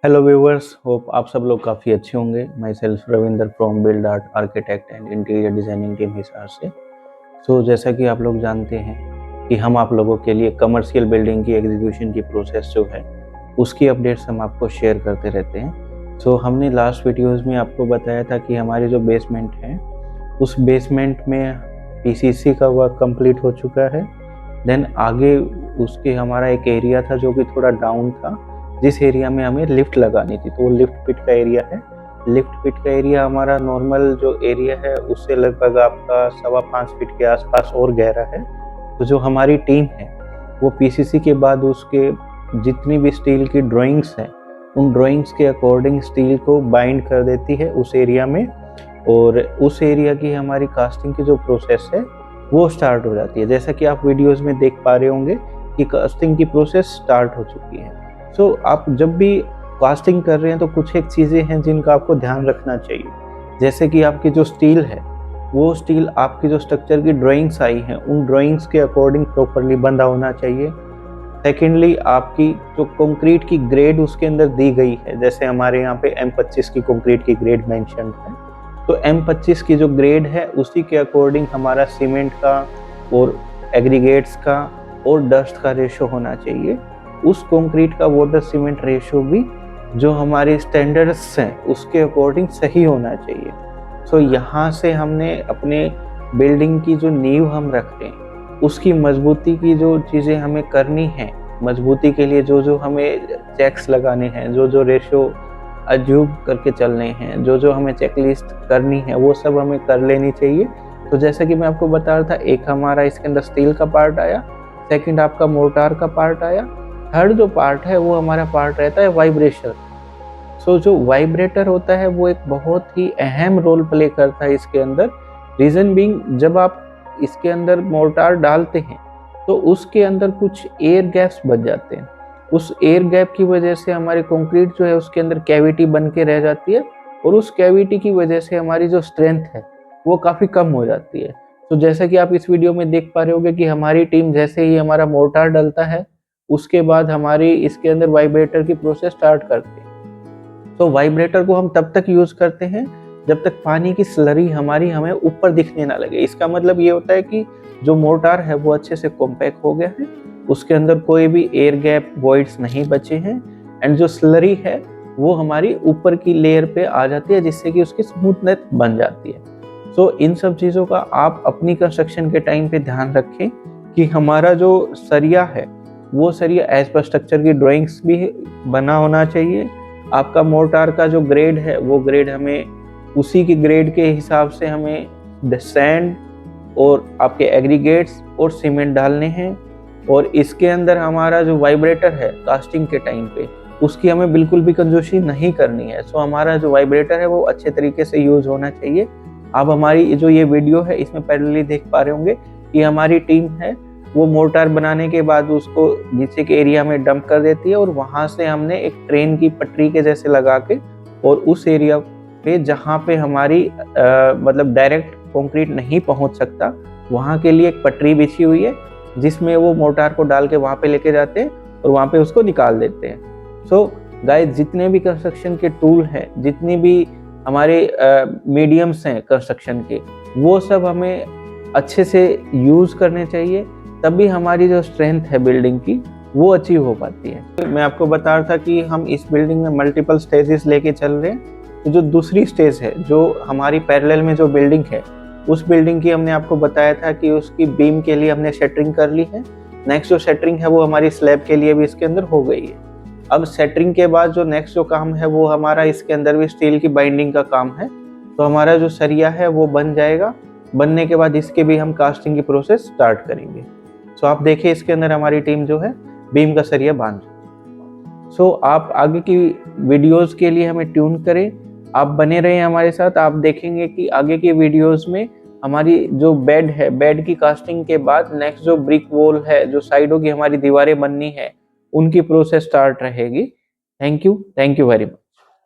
Hello viewers, hope आप सब लोग काफ़ी अच्छे होंगे। My self Ravinder from build art architect and interior designing team Hisar से। जैसा कि आप लोग जानते हैं कि हम आप लोगों के लिए कमर्शियल बिल्डिंग की एग्जीक्यूशन की प्रोसेस जो है उसकी अपडेट्स हम आपको शेयर करते रहते हैं। हमने लास्ट वीडियोज़ में आपको बताया था कि हमारी जो बेसमेंट है उस बेसमेंट में पीसीसी का वर्क कंप्लीट हो चुका है। देन आगे उसके हमारा एक एरिया था जो कि थोड़ा डाउन था, जिस एरिया में हमें लिफ्ट लगानी थी, तो वो लिफ्ट पिट का एरिया है। लिफ्ट पिट का एरिया हमारा नॉर्मल जो एरिया है उससे लगभग आपका 5.25 फीट के आसपास और गहरा है। तो जो हमारी टीम है वो पीसीसी के बाद उसके जितनी भी स्टील की ड्राइंग्स हैं उन ड्राइंग्स के अकॉर्डिंग स्टील को बाइंड कर देती है उस एरिया में, और उस एरिया की हमारी कास्टिंग की जो प्रोसेस है वो स्टार्ट हो जाती है। जैसा कि आप वीडियोस में देख पा रहे होंगे कि कास्टिंग की प्रोसेस स्टार्ट हो चुकी है। आप जब भी कास्टिंग कर रहे हैं तो कुछ एक चीज़ें हैं जिनका आपको ध्यान रखना चाहिए। जैसे कि आपकी जो स्टील है वो स्टील आपकी जो स्ट्रक्चर की ड्राइंग्स आई हैं उन ड्राइंग्स के अकॉर्डिंग प्रॉपरली बंधा होना चाहिए। सेकेंडली, आपकी जो कंक्रीट की ग्रेड उसके अंदर दी गई है, जैसे हमारे यहाँ पे M25 की कंक्रीट की ग्रेड मेंशन है, तो M25 की जो ग्रेड है उसी के अकॉर्डिंग हमारा सीमेंट का और एग्रीगेट्स का और डस्ट का रेशो होना चाहिए। उस कंक्रीट का वाटर सीमेंट रेशो भी जो हमारे स्टैंडर्ड्स हैं उसके अकॉर्डिंग सही होना चाहिए। यहाँ से हमने अपने बिल्डिंग की जो नींव हम रख रहे हैं उसकी मजबूती की जो चीज़ें हमें करनी है, मजबूती के लिए जो जो हमें चेक्स लगाने हैं, जो जो रेशो अज्यूम करके चलने हैं, जो जो हमें चेकलिस्ट करनी है वो सब हमें कर लेनी चाहिए। तो जैसा कि मैं आपको बता रहा था, एक हमारा इसके अंदर स्टील का पार्ट आया, सेकंड आपका मोर्टार का पार्ट आया, थर्ड जो पार्ट है वो हमारा पार्ट रहता है वाइब्रेशन। जो वाइब्रेटर होता है वो एक बहुत ही अहम रोल प्ले करता है इसके अंदर। रीज़न बीइंग, जब आप इसके अंदर मोर्टार डालते हैं तो उसके अंदर कुछ एयर गैप्स बच जाते हैं। उस एयर गैप की वजह से हमारी कंक्रीट जो है उसके अंदर कैविटी बन के रह जाती है, और उस कैविटी की वजह से हमारी जो स्ट्रेंथ है वो काफ़ी कम हो जाती है। जैसा कि आप इस वीडियो में देख पा रहे होंगे कि हमारी टीम जैसे ही हमारा मोर्टार डलता है उसके बाद हमारी इसके अंदर वाइब्रेटर की प्रोसेस स्टार्ट करते हैं। वाइब्रेटर को हम तब तक यूज़ करते हैं जब तक पानी की स्लरी हमें ऊपर दिखने ना लगे। इसका मतलब ये होता है कि जो मोर्टार है वो अच्छे से कॉम्पैक्ट हो गया है, उसके अंदर कोई भी एयर गैप वॉइड्स नहीं बचे हैं, एंड जो स्लरी है वो हमारी ऊपर की लेयर पे आ जाती है जिससे कि उसकी स्मूथनेस बन जाती है। इन सब चीज़ों का आप अपनी कंस्ट्रक्शन के टाइम पे ध्यान रखें कि हमारा जो सरिया है वो सरिया एज पर स्ट्रक्चर की ड्राइंग्स भी बना होना चाहिए। आपका मोर्टार का जो ग्रेड है वो ग्रेड हमें उसी की ग्रेड के हिसाब से हमें सैंड और आपके एग्रीगेट्स और सीमेंट डालने हैं। और इसके अंदर हमारा जो वाइब्रेटर है कास्टिंग के टाइम पे उसकी हमें बिल्कुल भी कंजूसी नहीं करनी है। हमारा जो वाइब्रेटर है वो अच्छे तरीके से यूज होना चाहिए। आप हमारी जो ये वीडियो है इसमें पैरेलली देख पा रहे होंगे कि हमारी टीम है वो मोर्टार बनाने के बाद उसको नीचे के एरिया में डंप कर देती है, और वहाँ से हमने एक ट्रेन की पटरी के जैसे लगा के और उस एरिया पे जहाँ पे हमारी मतलब डायरेक्ट कंक्रीट नहीं पहुँच सकता वहाँ के लिए एक पटरी बिछी हुई है जिसमें वो मोर्टार को डाल के वहाँ पे लेके जाते हैं और वहाँ पे उसको निकाल देते हैं। गाइस, जितने भी कंस्ट्रक्शन के टूल हैं, जितनी भी हमारे मीडियम्स हैं कंस्ट्रक्शन के, वो सब हमें अच्छे से यूज़ करने चाहिए, तभी हमारी जो स्ट्रेंथ है बिल्डिंग की वो अचीव हो पाती है। मैं आपको बता रहा था कि हम इस बिल्डिंग में मल्टीपल स्टेजेस लेके चल रहे हैं। जो दूसरी स्टेज है, जो हमारी पैरेलल में जो बिल्डिंग है, उस बिल्डिंग की हमने आपको बताया था कि उसकी बीम के लिए हमने शटरिंग कर ली है। नेक्स्ट जो शटरिंग है वो हमारी स्लैब के लिए भी इसके अंदर हो गई है। अब शटरिंग के बाद जो नेक्स्ट जो काम है वो हमारा इसके अंदर भी स्टील की बाइंडिंग का काम है। हमारा जो सरिया है वो बन जाएगा। बनने के बाद इसके भी हम कास्टिंग की प्रोसेस स्टार्ट करेंगे। आप देखिए इसके अंदर हमारी टीम जो है बीम का सरिया बांध। आप आगे की वीडियोस के लिए हमें ट्यून करें, आप बने रहें हमारे साथ। आप देखेंगे कि आगे की वीडियोस में हमारी जो बेड है, बेड की कास्टिंग के बाद नेक्स्ट जो ब्रिक वॉल है, जो साइडों की हमारी दीवारें बननी है, उनकी प्रोसेस स्टार्ट रहेगी। Thank you very much.